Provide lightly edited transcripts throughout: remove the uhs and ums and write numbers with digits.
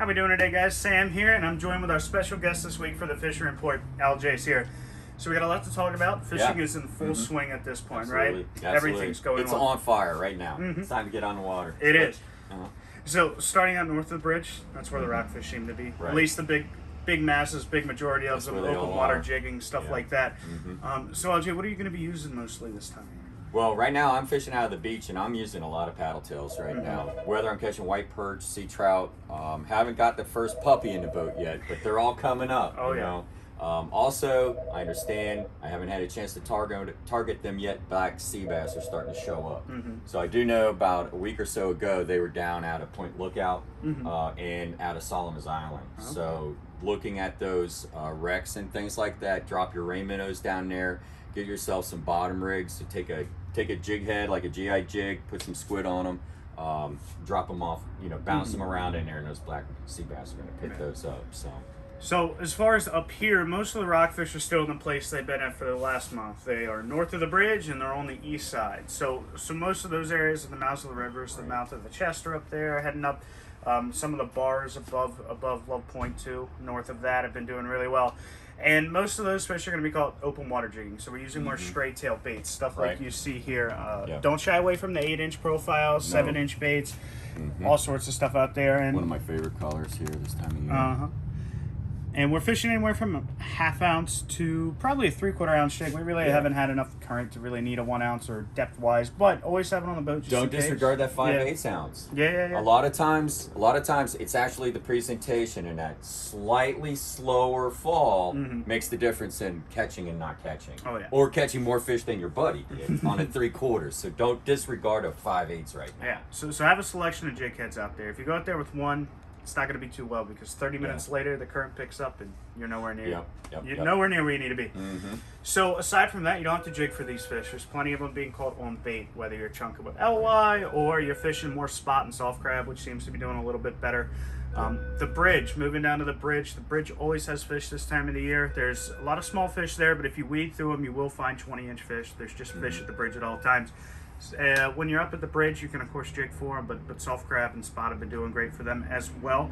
How we doing today, guys? Sam here, and I'm joined with our special guest this week for the Fisher Report. LJ's here. So we got a lot to talk about. Fishing is in full swing at this point, Absolutely. right? Absolutely. Everything's going It's on. on fire right now. It's time to get on the water. It is. Uh-huh. So starting out north of the bridge, that's where the rockfish seem to be. Right. At least the big masses, big majority of That's them, where they open all water are. jigging, stuff Yeah. like that. So LJ, what are you going to be using mostly this time? Well, right now I'm fishing out of the beach and I'm using a lot of paddle tails right now. Whether I'm catching white perch, sea trout, haven't got the first puppy in the boat yet, but they're all coming up. Oh, you yeah. know. Also, I understand I haven't had a chance to target them yet. Black sea bass are starting to show up. So I do know about a week or so ago they were down out of Point Lookout and out of Solomon's Island. Okay. So looking at those wrecks and things like that, drop your rain minnows down there. Get yourself some bottom rigs to take a jig head like a GI jig, put some squid on them, drop them off, bounce them around in there, and those black sea bass are going to pick those up. So as far as up here, most of the rockfish are still in the place they've been at for the last month. They are north of the bridge and they're on the east side. So most of those areas are the mouths of the rivers, the mouth of the Chester up there, heading up. Some of the bars above Love Point too, north of that, have been doing really well. And most of those fish are going to be called open water jigging. So we're using more straight tail baits, stuff like you see here. Don't shy away from the 8-inch profiles, 7-inch baits, all sorts of stuff out there. And One of my favorite colors here this time of year. And we're fishing anywhere from a ½ ounce to probably a 3/4 ounce jig. We really haven't had enough current to really need a 1 ounce or depth wise, but always have it on the boat. Just Don't in case. disregard that 5/8 ounce. Yeah. A lot of times it's actually the presentation, and that slightly slower fall makes the difference in catching and not catching. Oh, yeah. Or catching more fish than your buddy did on a 3/4. So don't disregard a 5/8 right now. Yeah. So have a selection of jig heads out there. If you go out there with one, it's not going to be too well because 30 minutes later the current picks up and you're nowhere near. You're nowhere near where you need to be. So aside from that, you don't have to jig for these fish. There's plenty of them being caught on bait, whether you're chunking with LY or you're fishing more spot and soft crab, which seems to be doing a little bit better. The bridge, moving down to the bridge always has fish this time of the year. There's a lot of small fish there, but if you weed through them, you will find 20-inch fish. There's just fish at the bridge at all times. When you're up at the bridge, you can of course jig for them, but soft crab and spot have been doing great for them as well.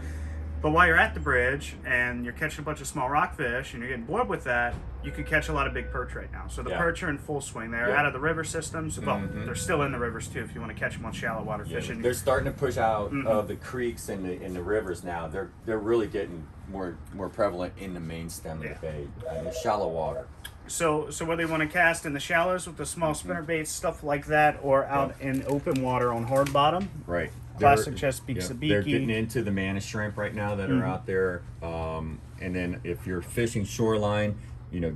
But while you're at the bridge and you're catching a bunch of small rockfish and you're getting bored with that, you can catch a lot of big perch right now. So the perch are in full swing. They're out of the river systems. Well, they're still in the rivers too if you want to catch them on shallow water fishing. They're starting to push out of the creeks and the rivers now. They're really getting more prevalent in the main stem of the bay, in shallow water. So whether you want to cast in the shallows with the small spinner baits, stuff like that, or out in open water on hard bottom. Right. Classic Chesapeake sabiki. They're getting into the manna shrimp right now that are out there. And then if you're fishing shoreline,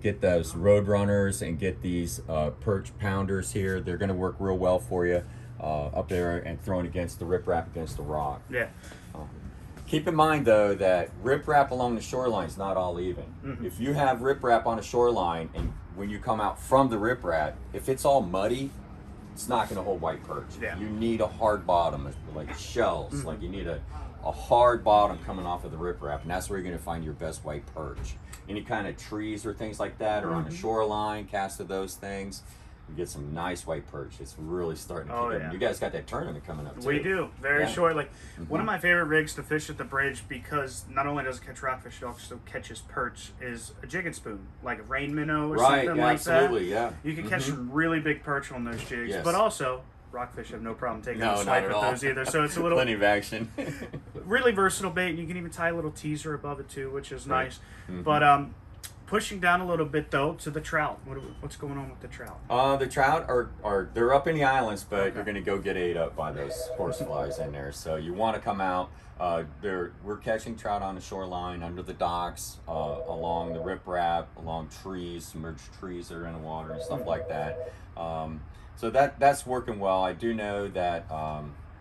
get those road runners and get these perch pounders here. They're going to work real well for you up there and throwing against the riprap against the rock. Yeah. Keep in mind, though, that riprap along the shoreline is not all even. If you have riprap on a shoreline, and when you come out from the riprap, if it's all muddy, it's not going to hold white perch. Yeah. You need a hard bottom, like shells. Like you need a hard bottom coming off of the riprap, and that's where you're going to find your best white perch. Any kind of trees or things like that, or on the shoreline, cast of those things, you get some nice white perch. It's really starting to pick up. You guys got that tournament coming up too. We do. Very shortly. One of my favorite rigs to fish at the bridge, because not only does it catch rockfish, it also catches perch, is a jig and spoon, like a rain minnow or something like absolutely, that. You can catch some really big perch on those jigs, but also rockfish have no problem taking a swipe at those either. So it's a little plenty of action. really versatile bait, and you can even tie a little teaser above it too, which is nice. But pushing down a little bit though to the trout. What's going on with the trout? The trout are they're up in the islands, but you're going to go get ate up by those horseflies in there. So you want to come out. We're catching trout on the shoreline, under the docks, along the riprap, along trees, submerged trees that are in the water and stuff like that. So that's working well. I do know that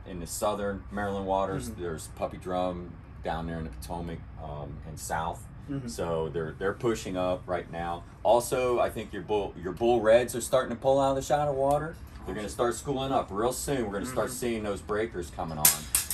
in the southern Maryland waters, there's puppy drum down there in the Potomac and south. So they're pushing up right now. Also, I think your bull reds are starting to pull out of the shallow water. They're going to start schooling up real soon. We're going to start seeing those breakers coming on.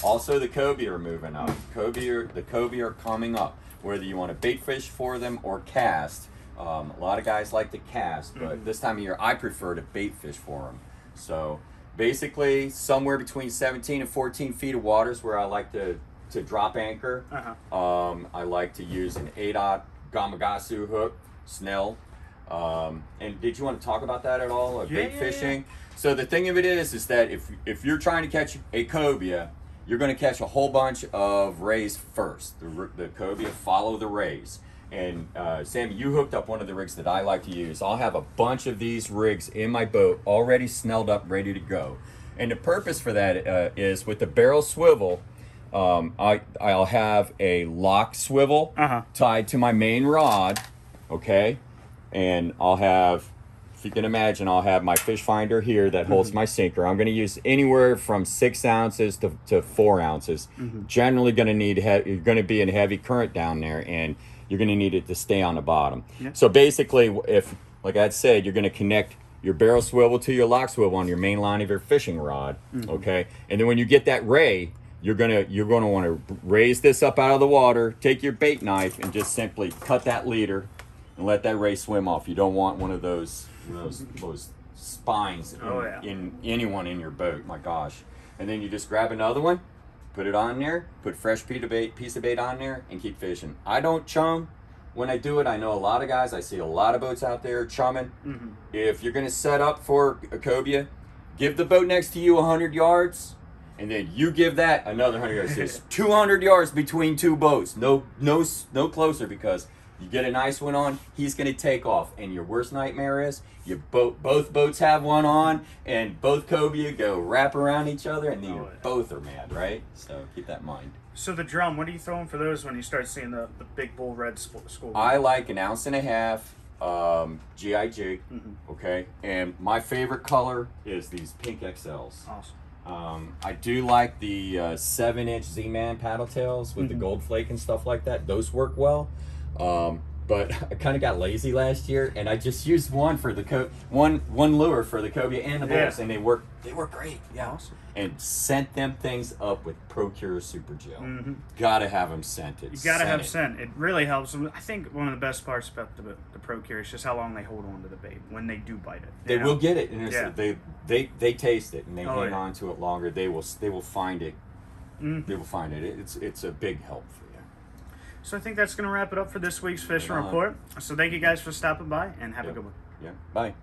Also, the cobia are moving up. The cobia are coming up. Whether you want to bait fish for them or cast, a lot of guys like to cast, but this time of year I prefer to bait fish for them. So basically, somewhere between 17 and 14 feet of water is where I like to to drop anchor. I like to use an 8/0 Gamakatsu hook, Snell. And did you want to talk about that at all? Bait fishing? So the thing of it is that if you're trying to catch a cobia, you're going to catch a whole bunch of rays first. The cobia follow the rays. And Sammy, you hooked up one of the rigs that I like to use. I'll have a bunch of these rigs in my boat already snelled up, ready to go. And the purpose for that is with the barrel swivel, I'll have a lock swivel tied to my main rod, okay? And I'll have, if you can imagine, I'll have my fish finder here that holds my sinker. I'm going to use anywhere from 6 ounces to 4 ounces. Generally going to need, you're going to be in heavy current down there, and you're going to need it to stay on the bottom. So basically, if, like I said, you're going to connect your barrel swivel to your lock swivel on your main line of your fishing rod, okay? And then when you get that ray, you're gonna want to raise this up out of the water, take your bait knife, and just simply cut that leader and let that ray swim off. You don't want one of those spines in anyone in your boat. My gosh! And then you just grab another one, put it on there, put fresh piece of bait on there, and keep fishing. I don't chum when I do it. I know a lot of guys. I see a lot of boats out there chumming. If you're gonna set up for a cobia, give the boat next to you 100 yards. And then you give that another 100 yards. There's 200 yards between two boats. No closer, because you get a nice one on, he's going to take off. And your worst nightmare is both boats have one on, and both cobia go wrap around each other, and then you both are mad, right? So keep that in mind. So the drum, what are you throwing for those when you start seeing the big bull red school? I like 1.5 ounce GI jig, okay? And my favorite color is these pink XLs. Awesome. I do like the 7-inch Z-Man paddle tails with the gold flake and stuff like that. Those work well. But I kind of got lazy last year, and I just used one for the one lure for the cobia and the bulls, and they work great. Yeah. Awesome. And scent them things up with Procure Super Gel. Gotta have them scented. You gotta have scent. It really helps. I think one of the best parts about the Procure is just how long they hold on to the bait when they do bite it. They will get it, and they taste it, and they hang on to it longer. They will find it. They will find it. It's a big help for you. So I think that's gonna wrap it up for this week's fishing report. So thank you guys for stopping by, and have a good one. Yeah. Bye.